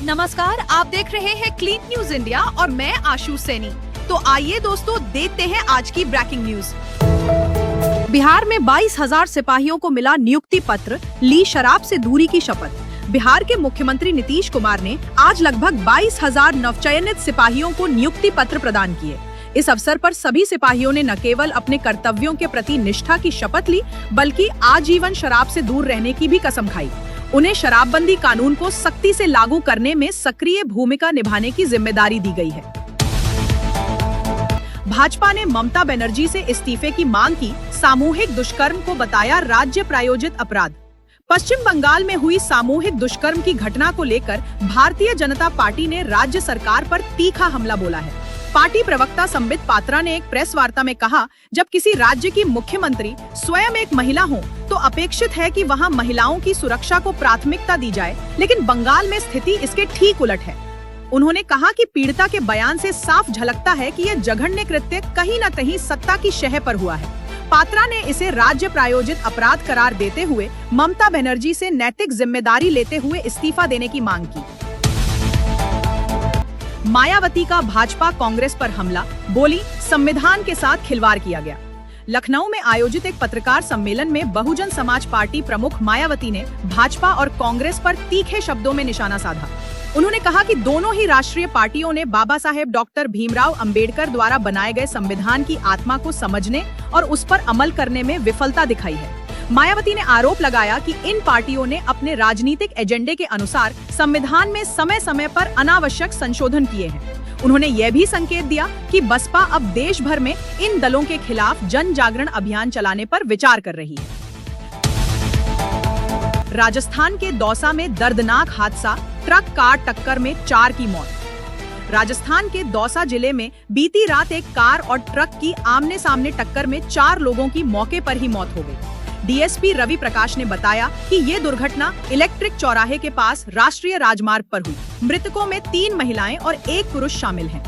नमस्कार, आप देख रहे हैं क्लीन न्यूज इंडिया और मैं आशु सैनी। तो आइए दोस्तों, देखते हैं आज की ब्रेकिंग न्यूज। बिहार में 22,000 सिपाहियों को मिला नियुक्ति पत्र, ली शराब से दूरी की शपथ। बिहार के मुख्यमंत्री नीतीश कुमार ने आज लगभग 22,000 नवचयनित सिपाहियों को नियुक्ति पत्र प्रदान किए। इस अवसर पर सभी सिपाहियों ने न केवल अपने कर्तव्यों के प्रति निष्ठा की शपथ ली, बल्कि आजीवन शराब से दूर रहने की भी कसम खाई। उन्हें शराबबंदी कानून को सख्ती से लागू करने में सक्रिय भूमिका निभाने की जिम्मेदारी दी गई है। भाजपा ने ममता बनर्जी से इस्तीफे की मांग की, सामूहिक दुष्कर्म को बताया राज्य प्रायोजित अपराध। पश्चिम बंगाल में हुई सामूहिक दुष्कर्म की घटना को लेकर भारतीय जनता पार्टी ने राज्य सरकार पर तीखा हमला बोला है। पार्टी प्रवक्ता संबित पात्रा ने एक प्रेस वार्ता में कहा, जब किसी राज्य की मुख्यमंत्री स्वयं एक महिला हो तो अपेक्षित है कि वहां महिलाओं की सुरक्षा को प्राथमिकता दी जाए, लेकिन बंगाल में स्थिति इसके ठीक उलट है। उन्होंने कहा कि पीड़िता के बयान से साफ झलकता है कि यह जघन्य कृत्य कहीं न कहीं सत्ता की शह पर हुआ है। पात्रा ने इसे राज्य प्रायोजित अपराध करार देते हुए ममता बनर्जी से नैतिक जिम्मेदारी लेते हुए इस्तीफा देने की मांग की। मायावती का भाजपा कांग्रेस पर हमला, बोली संविधान के साथ खिलवाड़ किया गया। लखनऊ में आयोजित एक पत्रकार सम्मेलन में बहुजन समाज पार्टी प्रमुख मायावती ने भाजपा और कांग्रेस पर तीखे शब्दों में निशाना साधा। उन्होंने कहा कि दोनों ही राष्ट्रीय पार्टियों ने बाबा साहेब डॉक्टर भीमराव अंबेडकर द्वारा बनाए गए संविधान की आत्मा को समझने और उस पर अमल करने में विफलता दिखाई है। मायावती ने आरोप लगाया कि इन पार्टियों ने अपने राजनीतिक एजेंडे के अनुसार संविधान में समय समय पर अनावश्यक संशोधन किए हैं। उन्होंने यह भी संकेत दिया कि बसपा अब देश भर में इन दलों के खिलाफ जन जागरण अभियान चलाने पर विचार कर रही है। राजस्थान के दौसा में दर्दनाक हादसा, ट्रक कार टक्कर में 4 की मौत। राजस्थान के दौसा जिले में बीती रात एक कार और ट्रक की आमने सामने टक्कर में 4 लोगों की मौके पर ही मौत हो गई। डीएसपी रवि प्रकाश ने बताया कि ये दुर्घटना इलेक्ट्रिक चौराहे के पास राष्ट्रीय राजमार्ग पर हुई। मृतकों में 3 महिलाएं और 1 पुरुष शामिल हैं।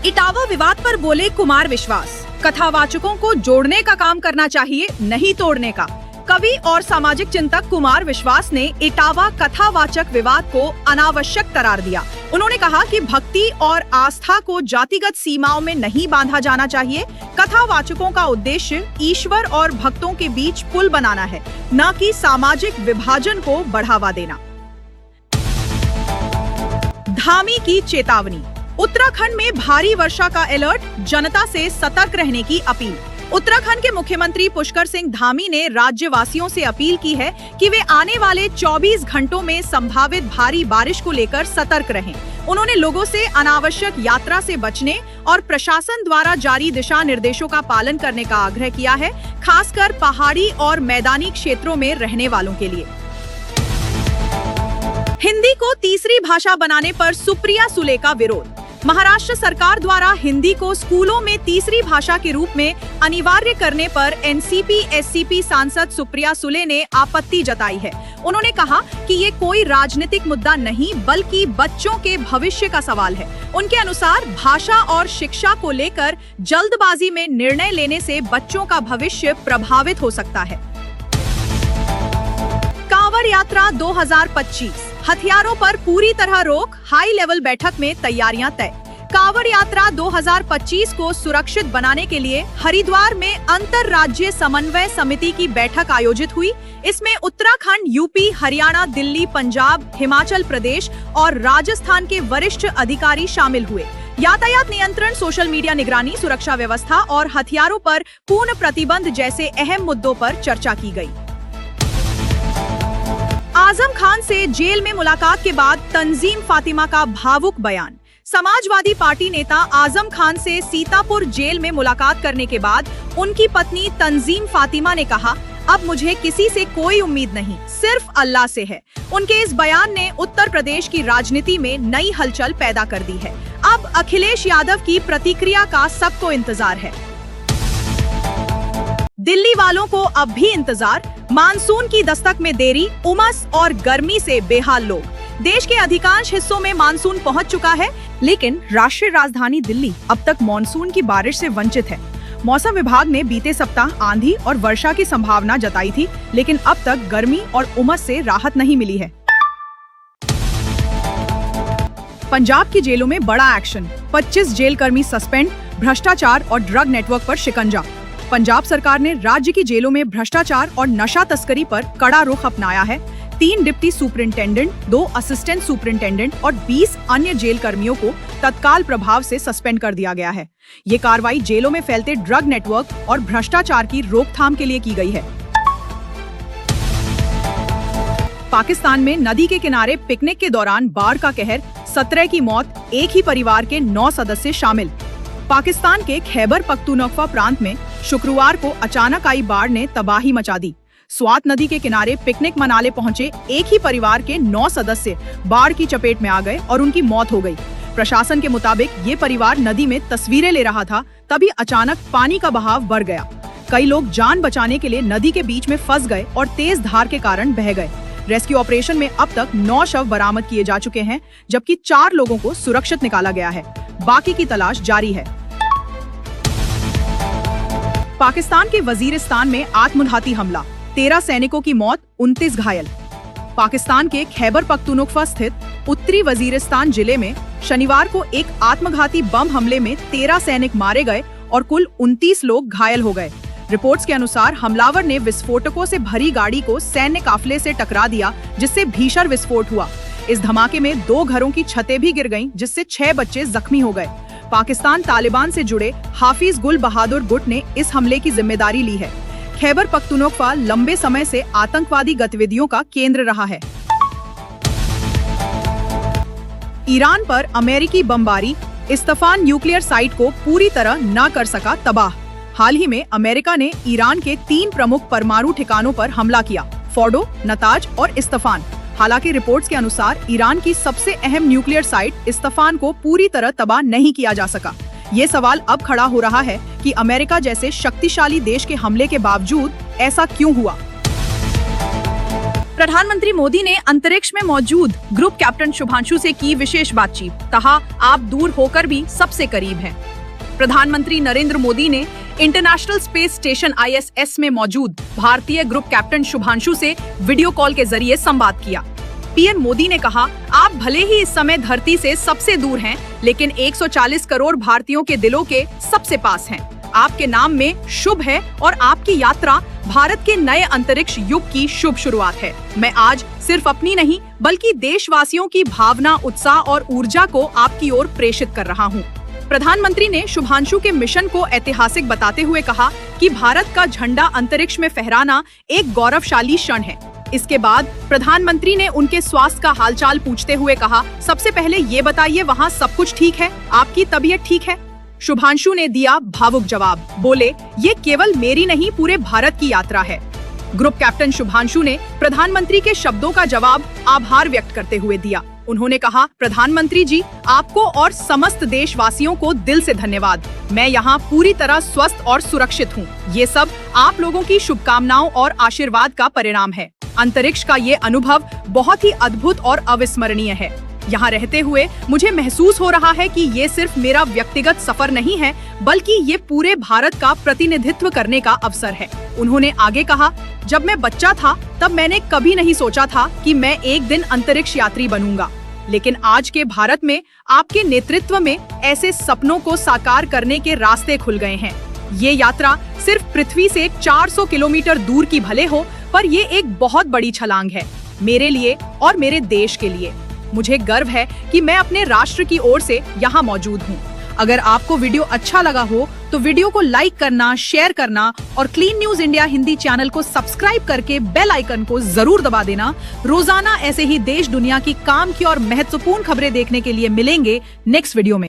इटावा विवाद पर बोले कुमार विश्वास, कथावाचकों को जोड़ने का काम करना चाहिए, नहीं तोड़ने का। कवि और सामाजिक चिंतक कुमार विश्वास ने इटावा कथावाचक विवाद को अनावश्यक करार दिया। उन्होंने कहा कि भक्ति और आस्था को जातिगत सीमाओं में नहीं बांधा जाना चाहिए। कथावाचकों का उद्देश्य ईश्वर और भक्तों के बीच पुल बनाना है, न कि सामाजिक विभाजन को बढ़ावा देना। धामी की चेतावनी, उत्तराखंड में भारी वर्षा का अलर्ट, जनता से सतर्क रहने की अपील। उत्तराखंड के मुख्यमंत्री पुष्कर सिंह धामी ने राज्यवासियों से अपील की है कि वे आने वाले 24 घंटों में संभावित भारी बारिश को लेकर सतर्क रहें। उन्होंने लोगों से अनावश्यक यात्रा से बचने और प्रशासन द्वारा जारी दिशा निर्देशों का पालन करने का आग्रह किया है, खासकर पहाड़ी और मैदानी क्षेत्रों में रहने वालों के लिए। हिंदी को तीसरी भाषा बनाने पर सुप्रिया सुले का विरोध। महाराष्ट्र सरकार द्वारा हिंदी को स्कूलों में तीसरी भाषा के रूप में अनिवार्य करने पर एनसीपी-एससीपी सांसद सुप्रिया सुले ने आपत्ति जताई है। उन्होंने कहा कि ये कोई राजनीतिक मुद्दा नहीं, बल्कि बच्चों के भविष्य का सवाल है। उनके अनुसार भाषा और शिक्षा को लेकर जल्दबाजी में निर्णय लेने से बच्चों का भविष्य प्रभावित हो सकता है। कांवड़ यात्रा 2025, हथियारों पर पूरी तरह रोक, हाई लेवल बैठक में तैयारियां तय। कांवड़ यात्रा 2025 को सुरक्षित बनाने के लिए हरिद्वार में अंतर्राज्यीय समन्वय समिति की बैठक आयोजित हुई। इसमें उत्तराखंड, यूपी, हरियाणा, दिल्ली, पंजाब, हिमाचल प्रदेश और राजस्थान के वरिष्ठ अधिकारी शामिल हुए। यातायात नियंत्रण, सोशल मीडिया निगरानी, सुरक्षा व्यवस्था और हथियारों पर पूर्ण प्रतिबंध जैसे अहम मुद्दों पर चर्चा की गई। आजम खान से जेल में मुलाकात के बाद तंजीम फातिमा का भावुक बयान। समाजवादी पार्टी नेता आजम खान से सीतापुर जेल में मुलाकात करने के बाद उनकी पत्नी तंजीम फातिमा ने कहा, अब मुझे किसी से कोई उम्मीद नहीं, सिर्फ अल्लाह से है। उनके इस बयान ने उत्तर प्रदेश की राजनीति में नई हलचल पैदा कर दी है। अब अखिलेश यादव की प्रतिक्रिया का सबको इंतजार है। दिल्ली वालों को अब भी इंतजार, मानसून की दस्तक में देरी, उमस और गर्मी से बेहाल लोग। देश के अधिकांश हिस्सों में मानसून पहुंच चुका है, लेकिन राष्ट्रीय राजधानी दिल्ली अब तक मानसून की बारिश से वंचित है। मौसम विभाग ने बीते सप्ताह आंधी और वर्षा की संभावना जताई थी, लेकिन अब तक गर्मी और उमस से राहत नहीं मिली है। पंजाब की जेलों में बड़ा एक्शन, 25 जेल कर्मी सस्पेंड, भ्रष्टाचार और ड्रग नेटवर्क पर शिकंजा। पंजाब सरकार ने राज्य की जेलों में भ्रष्टाचार और नशा तस्करी पर कड़ा रुख अपनाया है। 3 डिप्टी सुपरिंटेंडेंट, 2 असिस्टेंट सुपरिंटेंडेंट और 20 अन्य जेल कर्मियों को तत्काल प्रभाव से सस्पेंड कर दिया गया है। ये कार्रवाई जेलों में फैलते ड्रग नेटवर्क और भ्रष्टाचार की रोकथाम के लिए की गई है। पाकिस्तान में नदी के किनारे पिकनिक के दौरान बाढ़ का कहर, 17 की मौत, एक ही परिवार के 9 सदस्य शामिल। पाकिस्तान के खैबर पख्तूनख्वा प्रांत में शुक्रवार को अचानक आई बाढ़ ने तबाही मचा दी। स्वात नदी के किनारे पिकनिक मनाने पहुंचे एक ही परिवार के 9 सदस्य बाढ़ की चपेट में आ गए और उनकी मौत हो गई। प्रशासन के मुताबिक ये परिवार नदी में तस्वीरें ले रहा था, तभी अचानक पानी का बहाव बढ़ गया। कई लोग जान बचाने के लिए नदी के बीच में फंस गए और तेज धार के कारण बह गए। रेस्क्यू ऑपरेशन में अब तक 9 शव बरामद किए जा चुके हैं, जबकि 4 लोगों को सुरक्षित निकाला गया है। बाकी की तलाश जारी है। पाकिस्तान के वजीरिस्तान में आत्मघाती हमला, 13 सैनिकों की मौत, 29 घायल। पाकिस्तान के खैबर पख्तूनख्वा स्थित उत्तरी वजीरिस्तान जिले में शनिवार को एक आत्मघाती बम हमले में 13 सैनिक मारे गए और कुल 29 लोग घायल हो गए। रिपोर्ट्स के अनुसार हमलावर ने विस्फोटकों से भरी गाड़ी को सैन्य काफिले से टकरा दिया, जिससे भीषण विस्फोट हुआ। इस धमाके में 2 घरों की छतें भी गिर गईं, जिससे 6 बच्चे जख्मी हो गए। पाकिस्तान तालिबान से जुड़े हाफिज गुल बहादुर गुट ने इस हमले की जिम्मेदारी ली है। खैबर पख्तूनख्वा लंबे समय से आतंकवादी गतिविधियों का केंद्र रहा है। ईरान पर अमेरिकी बमबारी, इस्फहान न्यूक्लियर साइट को पूरी तरह न कर सका तबाह। हाल ही में अमेरिका ने ईरान के 3 प्रमुख परमाणु ठिकानों पर हमला किया, फोर्डो, नताज और इस्फहान। हालांकि रिपोर्ट्स के अनुसार ईरान की सबसे अहम न्यूक्लियर साइट इस्फहान को पूरी तरह तबाह नहीं किया जा सका। ये सवाल अब खड़ा हो रहा है कि अमेरिका जैसे शक्तिशाली देश के हमले के बावजूद ऐसा क्यों हुआ। प्रधानमंत्री मोदी ने अंतरिक्ष में मौजूद ग्रुप कैप्टन शुभांशु से की विशेष बातचीत, कहा आप दूर होकर भी सबसे करीब हैं। प्रधानमंत्री नरेंद्र मोदी ने इंटरनेशनल स्पेस स्टेशन ISS में मौजूद भारतीय ग्रुप कैप्टन शुभांशु से वीडियो कॉल के जरिए संवाद किया। पीएम मोदी ने कहा, आप भले ही इस समय धरती से सबसे दूर हैं, लेकिन 140 करोड़ भारतीयों के दिलों के सबसे पास हैं। आपके नाम में शुभ है और आपकी यात्रा भारत के नए अंतरिक्ष युग की शुभ शुरुआत है। मैं आज सिर्फ अपनी नहीं, बल्कि देशवासियों की भावना, उत्साह और ऊर्जा को आपकी ओर प्रेषित कर रहा हूँ। प्रधानमंत्री ने शुभांशु के मिशन को ऐतिहासिक बताते हुए कहा कि भारत का झंडा अंतरिक्ष में फहराना एक गौरवशाली क्षण है। इसके बाद प्रधानमंत्री ने उनके स्वास्थ्य का हालचाल पूछते हुए कहा, सबसे पहले ये बताइए वहाँ सब कुछ ठीक है, आपकी तबीयत ठीक है? शुभांशु ने दिया भावुक जवाब, बोले ये केवल मेरी नहीं पूरे भारत की यात्रा है। ग्रुप कैप्टन शुभांशु ने प्रधानमंत्री के शब्दों का जवाब आभार व्यक्त करते हुए दिया। उन्होंने कहा, प्रधानमंत्री जी, आपको और समस्त देशवासियों को दिल से धन्यवाद। मैं यहाँ पूरी तरह स्वस्थ और सुरक्षित हूँ। ये सब आप लोगों की शुभकामनाओं और आशीर्वाद का परिणाम है। अंतरिक्ष का ये अनुभव बहुत ही अद्भुत और अविस्मरणीय है। यहाँ रहते हुए मुझे महसूस हो रहा है कि ये सिर्फ मेरा व्यक्तिगत सफर नहीं है, बल्कि ये पूरे भारत का प्रतिनिधित्व करने का अवसर है। उन्होंने आगे कहा, जब मैं बच्चा था तब मैंने कभी नहीं सोचा था कि मैं एक दिन अंतरिक्ष यात्री बनूंगा, लेकिन आज के भारत में आपके नेतृत्व में ऐसे सपनों को साकार करने के रास्ते खुल गए हैं। ये यात्रा सिर्फ पृथ्वी से 400 किलोमीटर दूर की भले हो, पर ये एक बहुत बड़ी छलांग है मेरे लिए और मेरे देश के लिए। मुझे गर्व है कि मैं अपने राष्ट्र की ओर से यहाँ मौजूद हूँ। अगर आपको वीडियो अच्छा लगा हो तो वीडियो को लाइक करना, शेयर करना और clean news India Hindi channel को सब्सक्राइब करके बेल आइकन को जरूर दबा देना। रोजाना ऐसे ही देश दुनिया की काम की और महत्वपूर्ण खबरें देखने के लिए मिलेंगे नेक्स्ट वीडियो में।